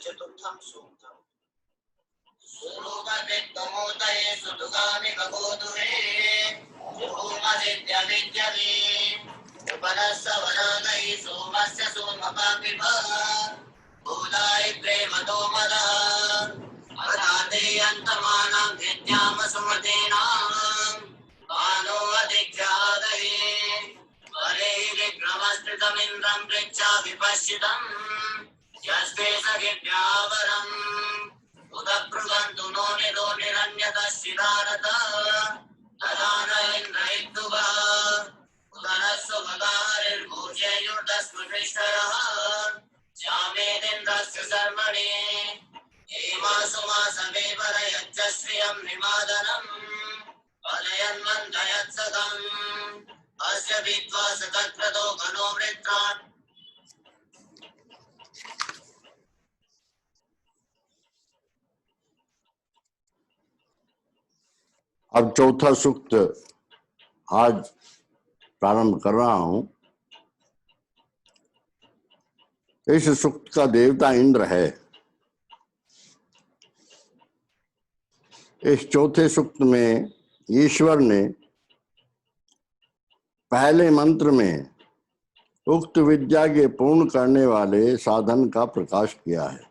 चतुर्थं सूक्तम्। सुरूपविद्गमोदये सुदुगामि गगोदुरे जुहोमदित्यविद्यवे उपनस्य वरानैः सोमस्य सोमपापिव भूदाय प्रेमतो मदः अदाते अन्तमानां विद्याम सुमतीनां मानो अधिख्यादये वरे विक्रमस्कृतमिन्द्रं पृच्छा विपश्चितम् यस्ते सखिभ्यावरम् उदब्रुवन्तु नो निरो निरन्यतश्चिदारत तदा न इन्द्रैद्दुवः उदरस्सु भगारिर्भूषेयुर्दस्पृष्टयः श्यामेदिन्द्रस्य शर्मणि हेमासु मासमे वरयच्च श्रियं निमादनम् पलयन्मन्दयत्सदम् अस्य विद्वा सतक्रतो घनो वृत्रान्। अब चौथा सूक्त आज प्रारंभ कर रहा हूं। इस सूक्त का देवता इंद्र है। इस चौथे सूक्त में ईश्वर ने पहले मंत्र में उक्त विद्या के पूर्ण करने वाले साधन का प्रकाश किया है।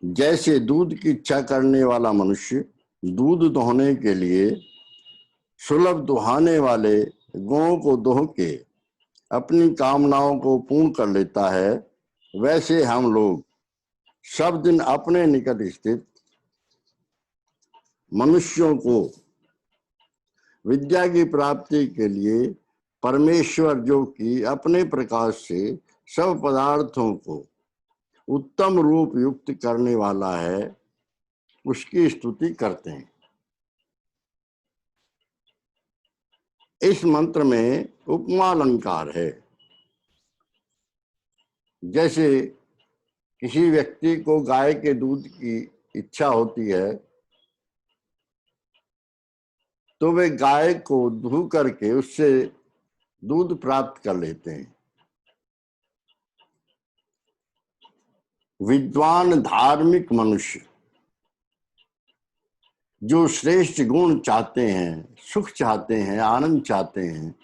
जैसे दूध की इच्छा करने वाला मनुष्य दूध दोहने के लिए सुलभ दुहाने वाले गौं को दोह के अपनी कामनाओं को पूर्ण कर लेता है, वैसे हम लोग सब दिन अपने निकट स्थित मनुष्यों को विद्या की प्राप्ति के लिए परमेश्वर जो कि अपने प्रकाश से सब पदार्थों को उत्तम रूप युक्त करने वाला है, उसकी स्तुति करते हैं। इस मंत्र में उपमा अलंकार है। जैसे किसी व्यक्ति को गाय के दूध की इच्छा होती है तो वे गाय को दूह करके उससे दूध प्राप्त कर लेते हैं। विद्वान धार्मिक मनुष्य जो श्रेष्ठ गुण चाहते हैं, सुख चाहते हैं, आनंद चाहते हैं,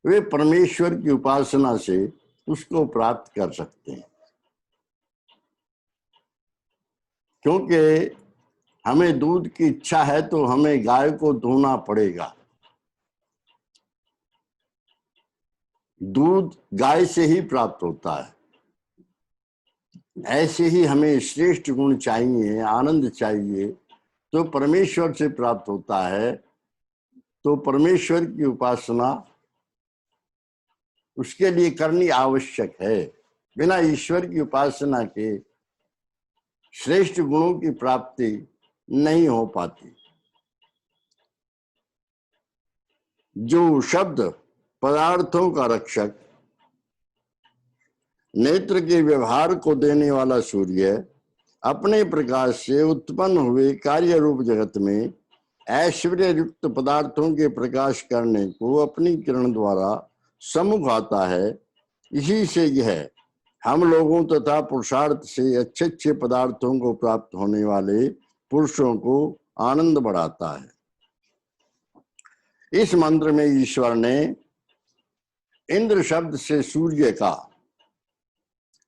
वे परमेश्वर की उपासना से उसको प्राप्त कर सकते हैं। क्योंकि हमें दूध की इच्छा है तो हमें गाय को दूहना पड़ेगा। दूध गाय से ही प्राप्त होता है। ऐसे ही हमें श्रेष्ठ गुण चाहिए, आनंद चाहिए तो परमेश्वर से प्राप्त होता है। तो परमेश्वर की उपासना उसके लिए करनी आवश्यक है। बिना ईश्वर की उपासना के श्रेष्ठ गुणों की प्राप्ति नहीं हो पाती। जो शब्द पदार्थों का रक्षक, नेत्र के व्यवहार को देने वाला सूर्य अपने प्रकाश से उत्पन्न हुए कार्य रूप जगत में ऐश्वर्य युक्त पदार्थों के प्रकाश करने को अपनी किरण द्वारा सम्मुख आता है, इसी से यह हम लोगों तथा पुरुषार्थ से अच्छे अच्छे पदार्थों को प्राप्त होने वाले पुरुषों को आनंद बढ़ाता है। इस मंत्र में ईश्वर ने इंद्र शब्द से सूर्य का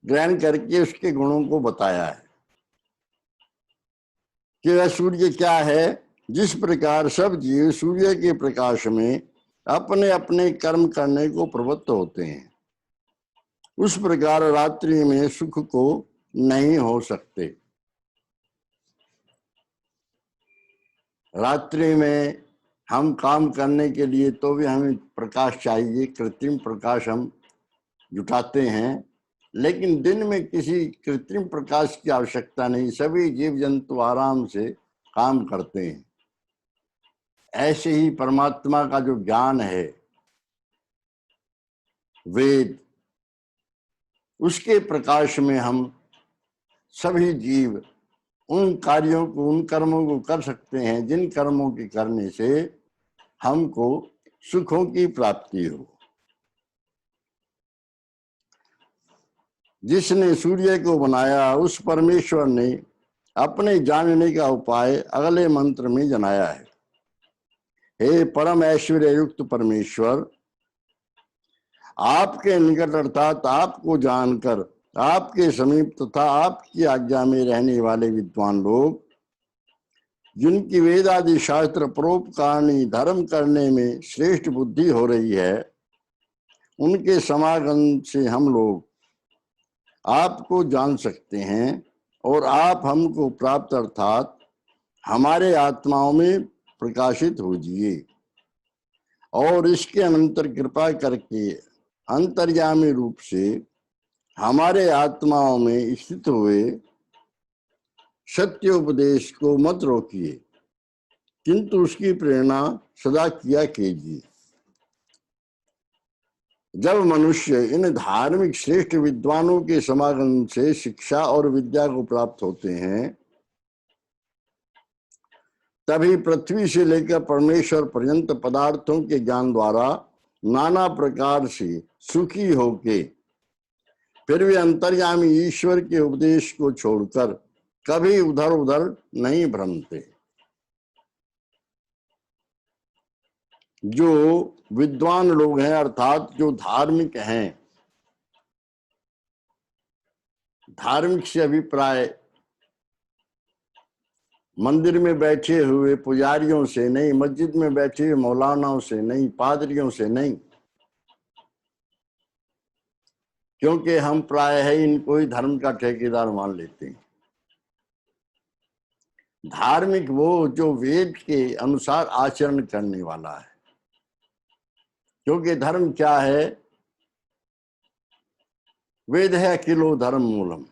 ग्रहण करके उसके गुणों को बताया है कि वह सूर्य क्या है। जिस प्रकार सब जीव सूर्य के प्रकाश में अपने अपने कर्म करने को प्रवृत्त होते हैं, उस प्रकार रात्रि में सुख को नहीं हो सकते। रात्रि में हम काम करने के लिए तो भी हमें प्रकाश चाहिए, कृत्रिम प्रकाश हम जुटाते हैं, लेकिन दिन में किसी कृत्रिम प्रकाश की आवश्यकता नहीं। सभी जीव जंतु आराम से काम करते हैं। ऐसे ही परमात्मा का जो ज्ञान है, वेद, उसके प्रकाश में हम सभी जीव उन कार्यों को, उन कर्मों को कर सकते हैं जिन कर्मों के करने से हमको सुखों की प्राप्ति हो। जिसने सूर्य को बनाया उस परमेश्वर ने अपने जानने का उपाय अगले मंत्र में जनाया है। हे परम ऐश्वर्य युक्त परमेश्वर, आपके निकट अर्थात आपको जानकर आपके समीप तथा आपकी आज्ञा में रहने वाले विद्वान लोग, जिनकी वेदादि शास्त्र परोपकारणी धर्म करने में श्रेष्ठ बुद्धि हो रही है, उनके समागम से हम लोग आपको जान सकते हैं और आप हमको प्राप्त अर्थात हमारे आत्माओं में प्रकाशित होजिए और इसके अनंतर कृपा करके अंतर्यामी रूप से हमारे आत्माओं में स्थित हुए सत्य उपदेश को मत रोकिए, किंतु उसकी प्रेरणा सदा किया कीजिए। जब मनुष्य इन धार्मिक श्रेष्ठ विद्वानों के समागम से शिक्षा और विद्या को प्राप्त होते हैं, तभी पृथ्वी से लेकर परमेश्वर पर्यंत पदार्थों के ज्ञान द्वारा नाना प्रकार से सुखी होके फिर वे अंतर्यामी ईश्वर के उपदेश को छोड़कर कभी उधर उधर नहीं भ्रमते। जो विद्वान लोग हैं अर्थात जो धार्मिक हैं, धार्मिक से अभिप्राय मंदिर में बैठे हुए पुजारियों से नहीं, मस्जिद में बैठे हुए मौलानाओं से नहीं, पादरियों से नहीं, क्योंकि हम प्राय है इनको ही धर्म का ठेकेदार मान लेते हैं। धार्मिक वो जो वेद के अनुसार आचरण करने वाला है, क्योंकि धर्म क्या है? वेद है अखिलो धर्म मूलम,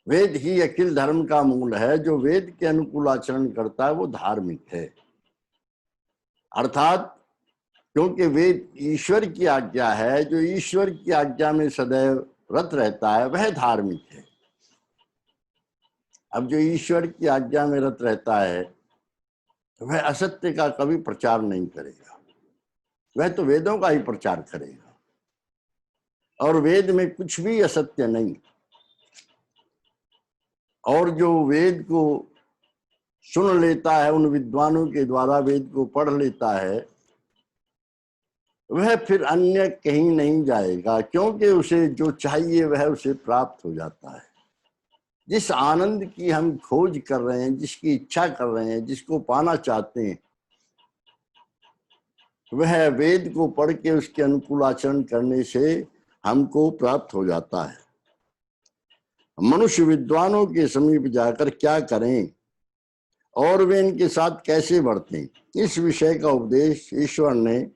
वेद ही अखिल धर्म का मूल है। जो वेद के अनुकूल आचरण करता है वो धार्मिक है। अर्थात क्योंकि वेद ईश्वर की आज्ञा है, जो ईश्वर की आज्ञा में सदैव रत रहता है वह धार्मिक है। अब जो ईश्वर की आज्ञा में रत रहता है वह असत्य का कभी प्रचार नहीं करेगा, वह तो वेदों का ही प्रचार करेगा, और वेद में कुछ भी असत्य नहीं। और जो वेद को सुन लेता है, उन विद्वानों के द्वारा वेद को पढ़ लेता है, वह फिर अन्य कहीं नहीं जाएगा, क्योंकि उसे जो चाहिए वह उसे प्राप्त हो जाता है। जिस आनंद की हम खोज कर रहे हैं, जिसकी इच्छा कर रहे हैं, जिसको पाना चाहते हैं, वह वेद को पढ़ के उसके अनुकूल आचरण करने से हमको प्राप्त हो जाता है। मनुष्य विद्वानों के समीप जाकर क्या करें और वे इनके साथ कैसे बढ़ते, इस विषय का उपदेश ईश्वर ने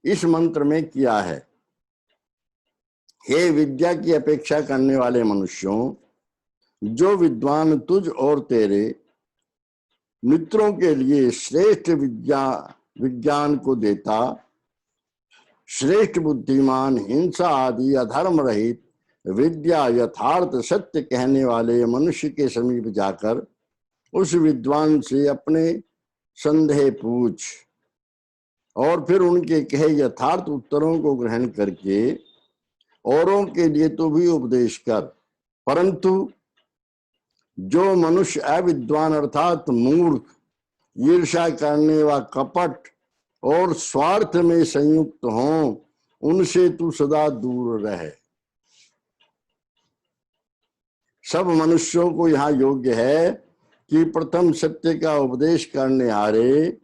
इस मंत्र में किया है। हे विद्या की अपेक्षा करने वाले मनुष्यों, जो विद्वान तुझ और तेरे मित्रों के लिए श्रेष्ठ विज्ञान को देता, श्रेष्ठ बुद्धिमान, हिंसा आदि अधर्म रहित विद्या यथार्थ सत्य कहने वाले मनुष्य के समीप जाकर उस विद्वान से अपने संदेह पूछ और फिर उनके कहे यथार्थ उत्तरों को ग्रहण करके औरों के लिए तो भी उपदेश कर। परंतु जो मनुष्य अविद्वान अर्थात मूर्ख, ईर्ष्या करने व कपट और स्वार्थ में संयुक्त हों, उनसे तू सदा दूर रहे। सब मनुष्यों को यहाँ योग्य है कि प्रथम सत्य का उपदेश करने हारे,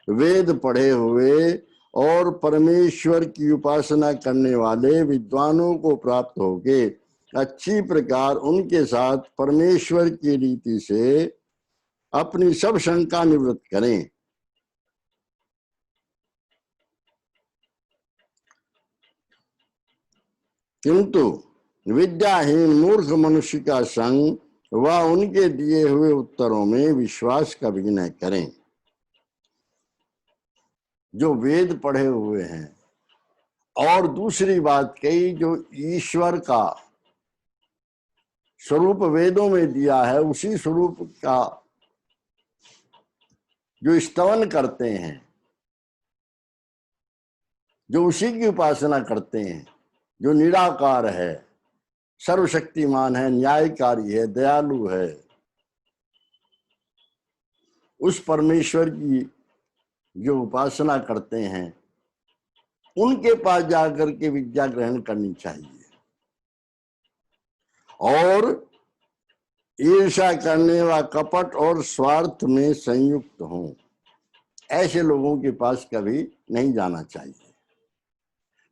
वेद पढ़े हुए और परमेश्वर की उपासना करने वाले विद्वानों को प्राप्त होके अच्छी प्रकार उनके साथ परमेश्वर की रीति से अपनी सब शंका निवृत्त करें। किंतु विद्याहीन मूर्ख मनुष्य का संग व उनके दिए हुए उत्तरों में विश्वास कभी न करें। जो वेद पढ़े हुए हैं, और दूसरी बात कही, जो ईश्वर का स्वरूप वेदों में दिया है, उसी स्वरूप का जो स्तवन करते हैं, जो उसी की उपासना करते हैं, जो निराकार है, सर्वशक्तिमान है, न्यायकारी है, दयालु है, उस परमेश्वर की जो उपासना करते हैं उनके पास जाकर के विद्या ग्रहण करनी चाहिए। और ईर्ष्या करने व कपट और स्वार्थ में संयुक्त हों, ऐसे लोगों के पास कभी नहीं जाना चाहिए।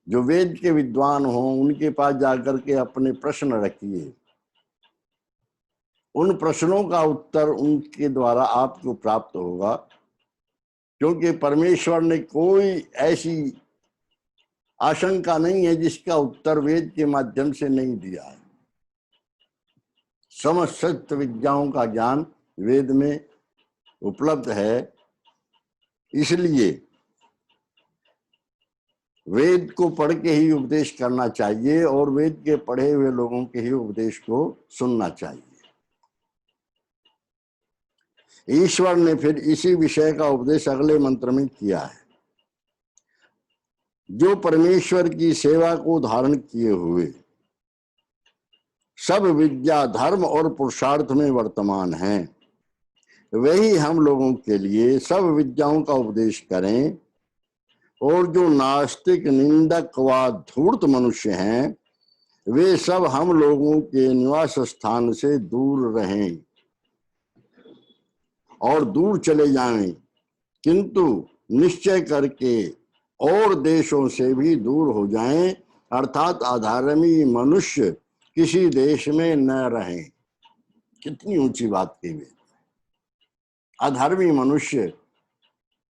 जो वेद के विद्वान हों उनके पास जाकर के अपने प्रश्न रखिए, उन प्रश्नों का उत्तर उनके द्वारा आपको प्राप्त होगा, क्योंकि परमेश्वर ने कोई ऐसी आशंका नहीं है जिसका उत्तर वेद के माध्यम से नहीं दिया है। समस्त विद्याओं का ज्ञान वेद में उपलब्ध है, इसलिए वेद को पढ़ के ही उपदेश करना चाहिए और वेद के पढ़े हुए लोगों के ही उपदेश को सुनना चाहिए। ईश्वर ने फिर इसी विषय का उपदेश अगले मंत्र में किया है। जो परमेश्वर की सेवा को धारण किए हुए सब विद्या, धर्म और पुरुषार्थ में वर्तमान हैं, वही हम लोगों के लिए सब विद्याओं का उपदेश करें। और जो नास्तिक, निंदक व धूर्त मनुष्य हैं, वे सब हम लोगों के निवास स्थान से दूर रहें और दूर चले जाएं, किंतु निश्चय करके और देशों से भी दूर हो जाएं, अर्थात अधर्मी मनुष्य किसी देश में न रहें। कितनी ऊंची बात कही है। अधर्मी मनुष्य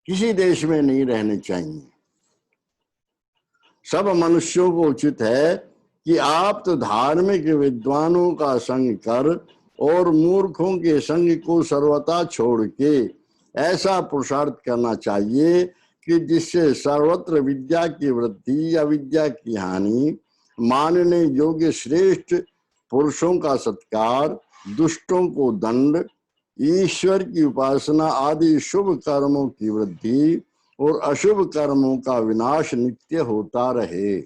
किसी देश में नहीं रहने चाहिए। सब मनुष्यों को उचित है कि आप तो धार्मिक विद्वानों का संग कर और मूर्खों के संग को सर्वथा छोड़ के ऐसा पुरुषार्थ करना चाहिए कि जिससे सर्वत्र विद्या की वृद्धि, अविद्या की हानि, मानने योग्य श्रेष्ठ पुरुषों का सत्कार, दुष्टों को दंड, ईश्वर की उपासना आदि शुभ कर्मों की वृद्धि और अशुभ कर्मों का विनाश नित्य होता रहे।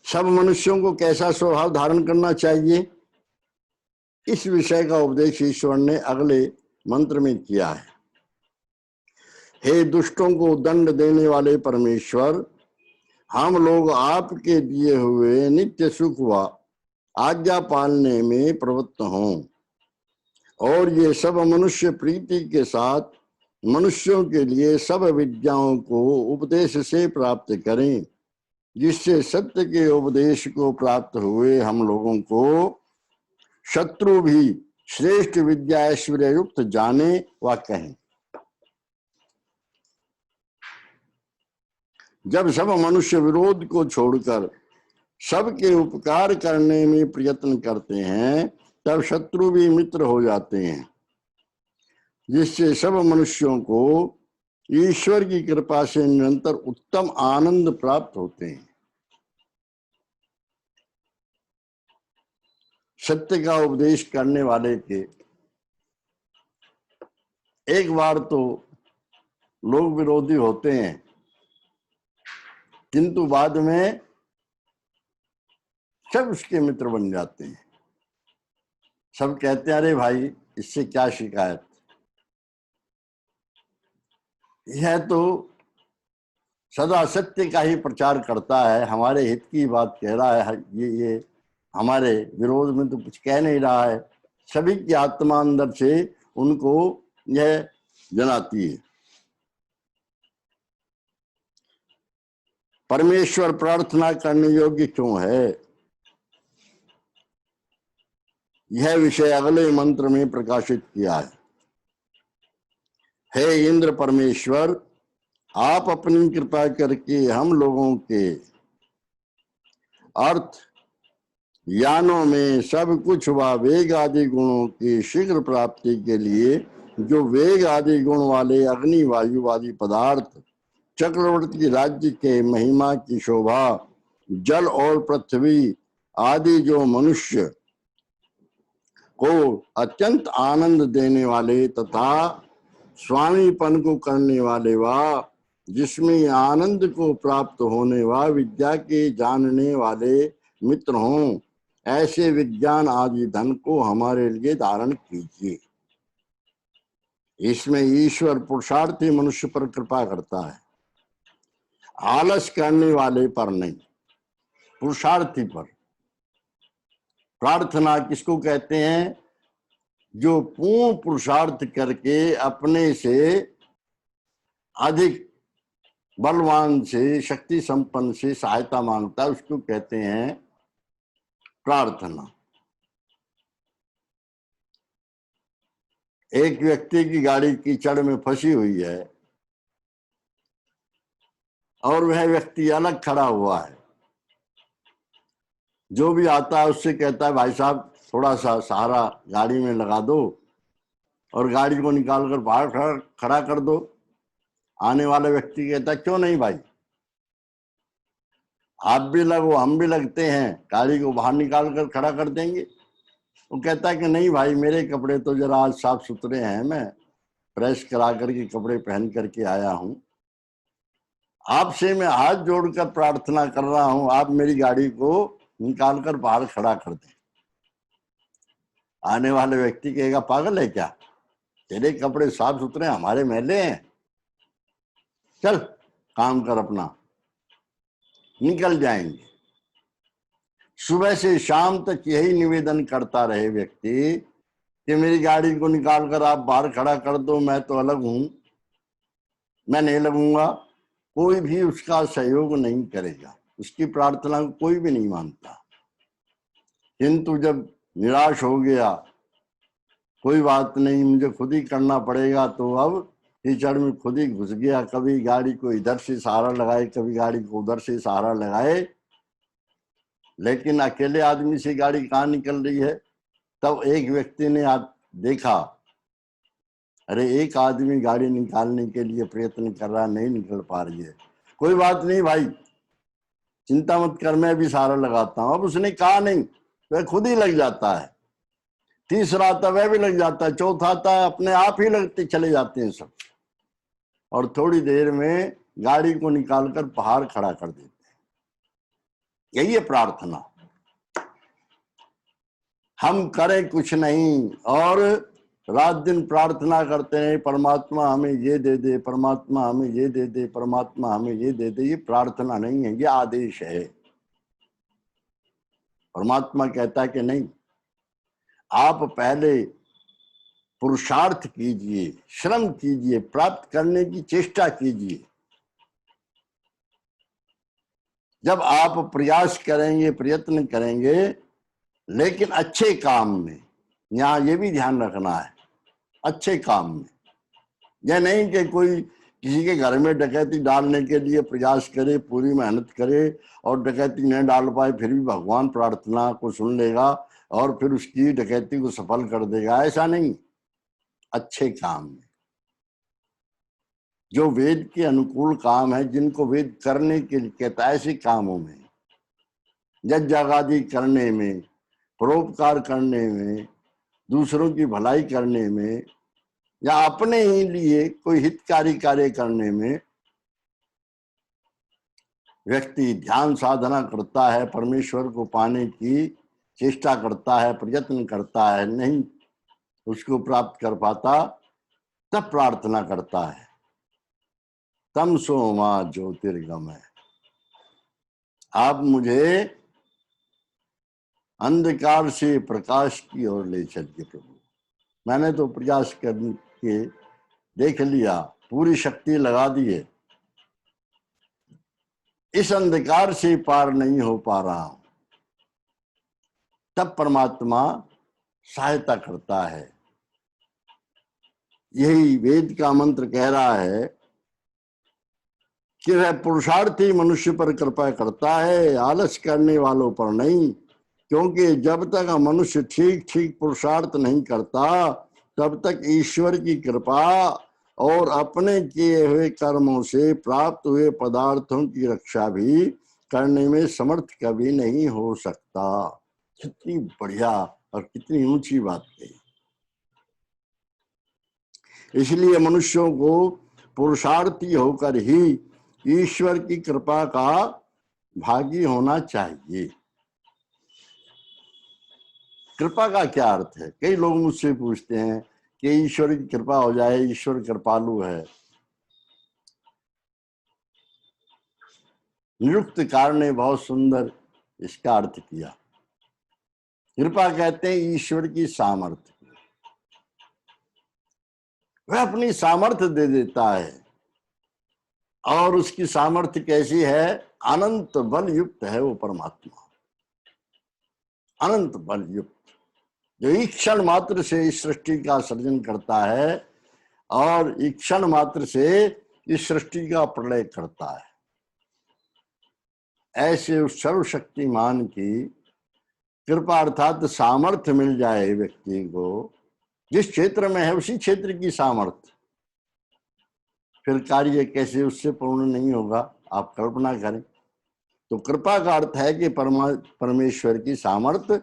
सब मनुष्यों को कैसा स्वभाव धारण करना चाहिए, इस विषय का उपदेश ईश्वर ने अगले मंत्र में किया है। हे दुष्टों को दंड देने वाले परमेश्वर, हम लोग आपके दिए हुए नित्य सुख व आज्ञा पालने में प्रवृत्त हों और ये सब मनुष्य प्रीति के साथ मनुष्यों के लिए सब विद्याओं को उपदेश से प्राप्त करें, जिससे सत्य के उपदेश को प्राप्त हुए हम लोगों को शत्रु भी श्रेष्ठ विद्या ऐश्वर्य युक्त जाने व कहें। जब सब मनुष्य विरोध को छोड़कर सबके उपकार करने में प्रयत्न करते हैं, तब शत्रु भी मित्र हो जाते हैं, जिससे सब मनुष्यों को ईश्वर की कृपा से निरंतर उत्तम आनंद प्राप्त होते हैं। सत्य का उपदेश करने वाले के एक बार तो लोग विरोधी होते हैं, किंतु बाद में सब उसके मित्र बन जाते हैं। सब कहते हैं अरे भाई इससे क्या शिकायत, यह तो सदा सत्य का ही प्रचार करता है, हमारे हित की बात कह रहा है, ये हमारे विरोध में तो कुछ कह नहीं रहा है। सभी की आत्मा अंदर से उनको यह जनाती है। परमेश्वर प्रार्थना करने योग्य क्यों है, यह विषय अगले मंत्र में प्रकाशित किया है। हे इंद्र परमेश्वर, आप अपनी कृपा करके हम लोगों के अर्थ ज्ञानों में सब कुछ व वेग आदि गुणों की शीघ्र प्राप्ति के लिए जो वेग आदि गुण वाले अग्नि, वायु आदि पदार्थ, चक्रवर्ती राज्य के महिमा की शोभा, जल और पृथ्वी आदि जो मनुष्य को अत्यंत आनंद देने वाले तथा स्वामीपन को करने वाले व जिसमें आनंद को प्राप्त होने व विद्या के जानने वाले मित्र हों, ऐसे विज्ञान आदि धन को हमारे लिए धारण कीजिए। इसमें ईश्वर पुरुषार्थी मनुष्य पर कृपा करता है, आलस करने वाले पर नहीं, पुरुषार्थी पर। प्रार्थना किसको कहते हैं? जो पूर्ण पुरुषार्थ करके अपने से अधिक बलवान से, शक्ति संपन्न से सहायता मांगता है, उसको कहते हैं प्रार्थना। एक व्यक्ति की गाड़ी कीचड़ में फंसी हुई है और वह व्यक्ति अलग खड़ा हुआ है। जो भी आता है उससे कहता है, भाई साहब थोड़ा सा सहारा गाड़ी में लगा दो और गाड़ी को निकाल कर बाहर खड़ा कर दो। आने वाला व्यक्ति कहता है, क्यों नहीं भाई, आप भी लगो हम भी लगते हैं, गाड़ी को बाहर निकाल कर खड़ा कर देंगे। वो कहता है कि नहीं भाई, मेरे कपड़े तो जरा आज साफ सुथरे हैं, मैं प्रेस करा करके कपड़े पहन करके आया हूं, आपसे मैं हाथ जोड़कर प्रार्थना कर रहा हूं, आप मेरी गाड़ी को निकाल कर बाहर खड़ा कर दें। आने वाले व्यक्ति कहेगा, पागल है क्या, तेरे कपड़े साफ सुथरे, हमारे मैले हैं, चल काम कर अपना। निकल जाएंगे। सुबह से शाम तक यही निवेदन करता रहे व्यक्ति कि मेरी गाड़ी को निकाल कर आप बाहर खड़ा कर दो, मैं तो अलग हूं, मैं नहीं लगूंगा। कोई भी उसका सहयोग नहीं करेगा, उसकी प्रार्थना को कोई भी नहीं मानता। किंतु जब निराश हो गया, कोई बात नहीं मुझे खुद ही करना पड़ेगा, तो अब कीचड़ में खुद ही घुस गया। कभी गाड़ी को इधर से सहारा लगाए, कभी गाड़ी को उधर से सहारा लगाए, लेकिन अकेले आदमी से गाड़ी कहाँ निकल रही है। तब एक व्यक्ति ने देखा, अरे एक आदमी गाड़ी निकालने के लिए प्रयत्न कर रहा, नहीं निकल पा रही है, कोई बात नहीं भाई, चिंता मत कर, मैं भी सहारा लगाता हूं। अब उसने कहा नहीं, वह खुद ही लग जाता है। तीसरा आता वह भी लग जाता है, चौथा आता है, अपने आप ही लगते चले जाते हैं सब, और थोड़ी देर में गाड़ी को निकालकर बाहर खड़ा कर देते हैं। यही है प्रार्थना। हम करें कुछ नहीं और रात दिन प्रार्थना करते हैं, परमात्मा हमें ये दे दे, परमात्मा हमें ये दे दे, परमात्मा हमें ये दे दे। ये प्रार्थना नहीं है, ये आदेश है। परमात्मा कहता है कि नहीं, आप पहले पुरुषार्थ कीजिए, श्रम कीजिए, प्राप्त करने की चेष्टा कीजिए। जब आप प्रयास करेंगे, प्रयत्न करेंगे, लेकिन अच्छे काम में, यहां ये भी ध्यान रखना है, अच्छे काम में। यह नहीं कि कोई किसी के घर में डकैती डालने के लिए प्रयास करे, पूरी मेहनत करे और डकैती नहीं डाल पाए, फिर भी भगवान प्रार्थना को सुन लेगा और फिर उसकी डकैती को सफल कर देगा, ऐसा नहीं। अच्छे काम में, जो वेद के अनुकूल काम है, जिनको वेद करने के लिए कहता है, ऐसे कामों में, यज्ञ आदि करने में, परोपकार करने में, दूसरों की भलाई करने में, या अपने ही लिए कोई हितकारी कार्य करने में व्यक्ति ध्यान साधना करता है, परमेश्वर को पाने की चेष्टा करता है, प्रयत्न करता है, नहीं उसको प्राप्त कर पाता, तब प्रार्थना करता है। तमसो मां ज्योतिर्गमय, आप मुझे अंधकार से प्रकाश की ओर ले चलिए प्रभु। मैंने तो प्रयास करके देख लिया, पूरी शक्ति लगा दी है, इस अंधकार से पार नहीं हो पा रहा हूं। तब परमात्मा सहायता करता है। यही वेद का मंत्र कह रहा है कि वह पुरुषार्थी मनुष्य पर कृपा करता है, आलस करने वालों पर नहीं। क्योंकि जब तक मनुष्य ठीक ठीक पुरुषार्थ नहीं करता, तब तक ईश्वर की कृपा और अपने किए हुए कर्मों से प्राप्त हुए पदार्थों की रक्षा भी करने में समर्थ कभी नहीं हो सकता। कितनी बढ़िया और कितनी ऊंची बात कही। इसलिए मनुष्यों को पुरुषार्थी होकर ही ईश्वर की कृपा का भागी होना चाहिए। कृपा का क्या अर्थ है? कई लोग मुझसे पूछते हैं कि ईश्वर की कृपा हो जाए, ईश्वर कृपालु है। निरुक्तकार ने बहुत सुंदर इसका अर्थ किया। कृपा कहते हैं ईश्वर की सामर्थ्य। वह अपनी सामर्थ्य दे देता है, और उसकी सामर्थ्य कैसी है? अनंत बल युक्त है वो परमात्मा, अनंत बल युक्त, जो एक क्षण मात्र से इस सृष्टि का सृजन करता है और एक क्षण मात्र से इस सृष्टि का प्रलय करता है। ऐसे उस सर्वशक्तिमान की कृपा अर्थात सामर्थ्य मिल जाए व्यक्ति को, जिस क्षेत्र में है उसी क्षेत्र की सामर्थ्य, फिर कार्य कैसे उससे पूर्ण नहीं होगा, आप कल्पना करें। तो कृपा का अर्थ है कि परमेश्वर की सामर्थ्य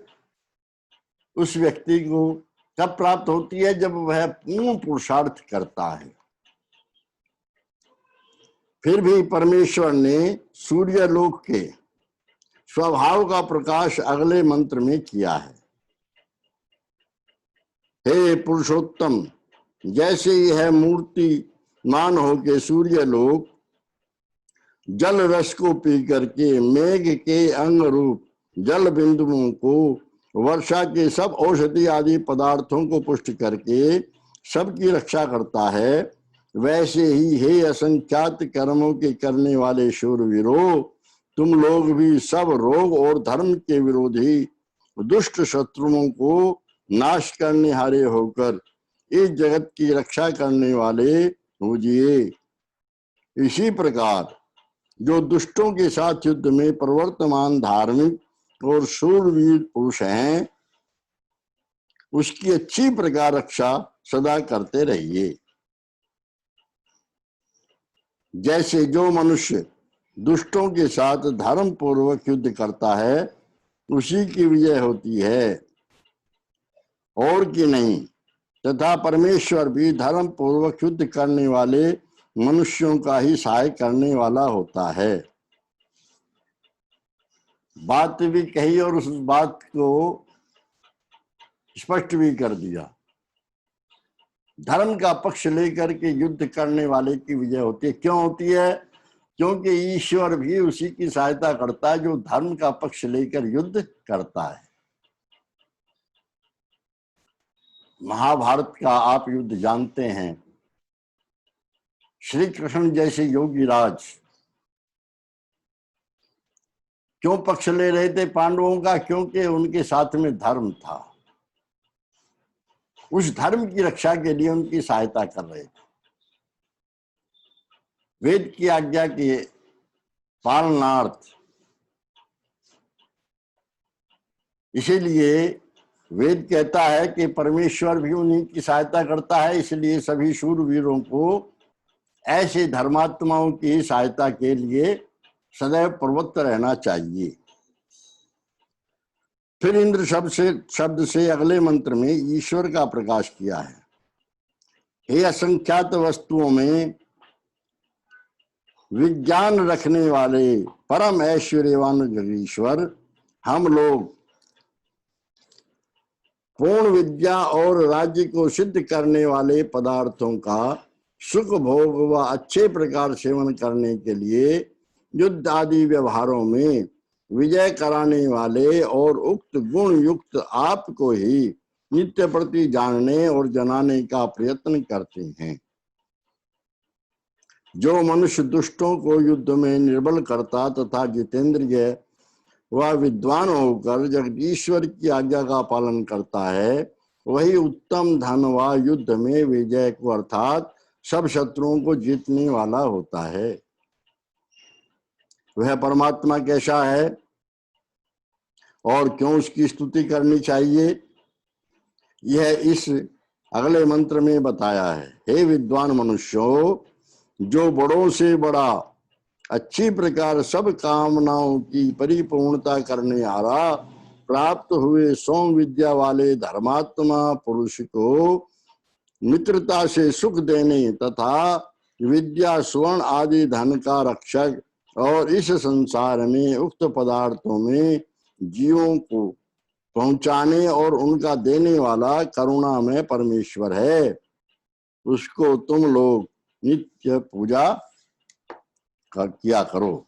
उस व्यक्ति को कब प्राप्त होती है? जब वह पूर्ण पुरुषार्थ करता है। फिर भी परमेश्वर ने सूर्यलोक के स्वभाव का प्रकाश अगले मंत्र में किया है। हे पुरुषोत्तम, जैसे यह मूर्ति मान हो के सूर्यलोक जल रस को पी करके मेघ के अंग रूप जल बिंदुओं को, वर्षा के सब औषधि आदि पदार्थों को पुष्ट करके सबकी रक्षा करता है, वैसे ही हे असंख्यात कर्मों के करने वाले शूरवीरों, तुम लोग भी सब रोग और धर्म के विरोधी दुष्ट शत्रुओं को नाश करने हारे होकर इस जगत की रक्षा करने वाले होजिए। इसी प्रकार जो दुष्टों के साथ युद्ध में प्रवर्तमान धार्मिक और शूरवीर पुरुष हैं, उसकी अच्छी प्रकार रक्षा सदा करते रहिए। जैसे जो मनुष्य दुष्टों के साथ धर्म पूर्वक युद्ध करता है, उसी की विजय होती है और कि नहीं, तथा परमेश्वर भी धर्म पूर्वक युद्ध करने वाले मनुष्यों का ही सहाय करने वाला होता है। बात भी कही और उस बात को स्पष्ट भी कर दिया। धर्म का पक्ष लेकर के युद्ध करने वाले की विजय होती है। क्यों होती है? क्योंकि ईश्वर भी उसी की सहायता करता है जो धर्म का पक्ष लेकर युद्ध करता है। महाभारत का आप युद्ध जानते हैं। श्री कृष्ण जैसे योगी राज क्यों पक्ष ले रहे थे पांडवों का? क्योंकि उनके साथ में धर्म था, उस धर्म की रक्षा के लिए उनकी सहायता कर रहे थे। वेद की आज्ञा के पालनार्थ, इसीलिए वेद कहता है कि परमेश्वर भी उन्हीं की सहायता करता है। इसलिए सभी शूरवीरों को ऐसे धर्मात्माओं की सहायता के लिए सदैव प्रवृत्त रहना चाहिए। फिर इंद्र शब्द से अगले मंत्र में ईश्वर का प्रकाश किया है। हे असंख्यात वस्तुओं में विज्ञान रखने वाले परम ऐश्वर्यवान जगदीश्वर, हम लोग पूर्ण विद्या और राज्य को सिद्ध करने वाले पदार्थों का सुख भोग व अच्छे प्रकार सेवन करने के लिए युद्ध आदि व्यवहारों में विजय कराने वाले और उक्त गुण युक्त आपको ही नित्य प्रति जानने और जनाने का प्रयत्न करते हैं। जो मनुष्य दुष्टों को युद्ध में निर्बल करता तथा जितेंद्रिय वह विद्वान होकर जगदीश्वर की आज्ञा का पालन करता है, वही उत्तम धन व युद्ध में विजय को अर्थात सब शत्रुओं को जीतने वाला होता है। वह परमात्मा कैसा है और क्यों उसकी स्तुति करनी चाहिए, यह इस अगले मंत्र में बताया है। हे विद्वान मनुष्यों, जो बड़ों से बड़ा अच्छी प्रकार सब कामनाओं की परिपूर्णता करने हारा प्राप्त हुए सौम विद्या वाले धर्मात्मा पुरुष को मित्रता से सुख देने तथा विद्या स्वर्ण आदि धन का रक्षक और इस संसार में उक्त पदार्थों में जीवों को पहुंचाने और उनका देने वाला करुणा में परमेश्वर है। उसको तुम लोग नित्य पूजा किया करो।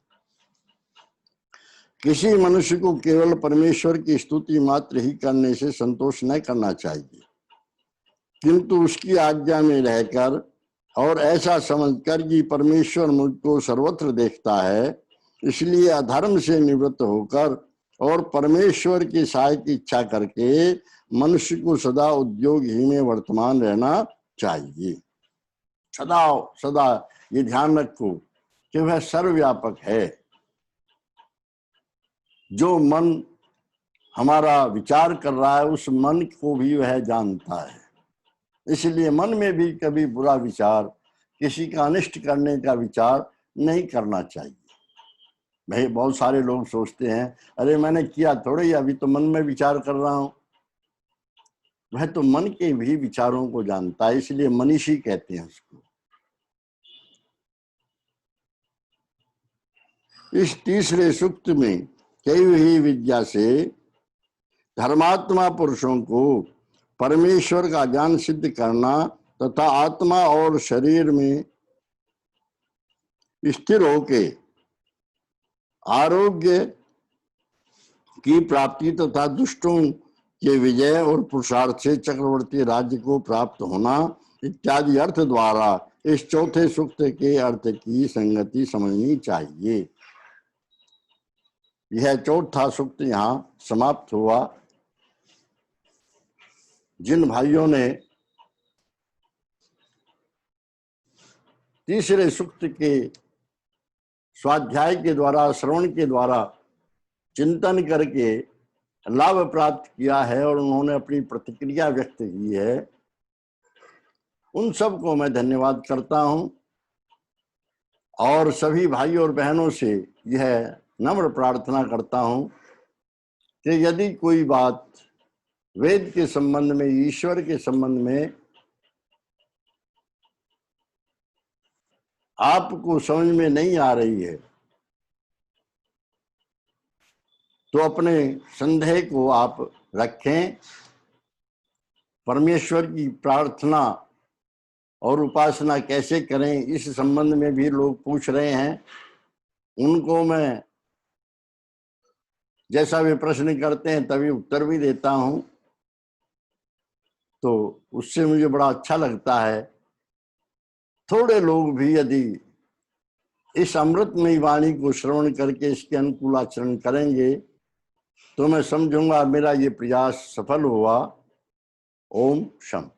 किसी मनुष्य को केवल परमेश्वर की स्तुति मात्र ही करने से संतोष न करना चाहिए, किंतु उसकी आज्ञा में रहकर और ऐसा समझकर कि परमेश्वर मुझको सर्वत्र देखता है, इसलिए अधर्म से निवृत्त होकर और परमेश्वर की सहाय की इच्छा करके मनुष्य को सदा उद्योग ही में वर्तमान रहना चाहिए। सदा सदा ये ध्यान रखो कि वह सर्वव्यापक है। जो मन हमारा विचार कर रहा है उस मन को भी वह जानता है, इसलिए मन में भी कभी बुरा विचार, किसी का अनिष्ट करने का विचार नहीं करना चाहिए। भाई बहुत सारे लोग सोचते हैं अरे मैंने किया थोड़े ही, अभी तो मन में विचार कर रहा हूं। वह तो मन के भी विचारों को जानता है, इसलिए मनीषी कहते हैं उसको। इस तीसरे सूक्त में कई हुई विद्या से धर्मात्मा पुरुषों को परमेश्वर का ज्ञान सिद्ध करना तथा आत्मा और शरीर में स्थिर होके आरोग्य की प्राप्ति तथा दुष्टों के विजय और पुरुषार्थ से चक्रवर्ती राज्य को प्राप्त होना इत्यादि अर्थ द्वारा इस चौथे सूक्त के अर्थ की संगति समझनी चाहिए। यह चौथा सूक्त यहाँ समाप्त हुआ। जिन भाइयों ने तीसरे सूक्त के स्वाध्याय के द्वारा, श्रवण के द्वारा चिंतन करके लाभ प्राप्त किया है और उन्होंने अपनी प्रतिक्रिया व्यक्त की है, उन सबको मैं धन्यवाद करता हूं और सभी भाई और बहनों से यह नम्र प्रार्थना करता हूं कि यदि कोई बात वेद के संबंध में, ईश्वर के संबंध में आपको समझ में नहीं आ रही है तो अपने संदेह को आप रखें। परमेश्वर की प्रार्थना और उपासना कैसे करें इस संबंध में भी लोग पूछ रहे हैं। उनको मैं जैसा भी प्रश्न करते हैं तभी उत्तर भी देता हूं, तो उससे मुझे बड़ा अच्छा लगता है। थोड़े लोग भी यदि इस अमृतमयी वाणी को श्रवण करके इसके अनुकूल आचरण करेंगे तो मैं समझूंगा मेरा ये प्रयास सफल हुआ। ओम शम।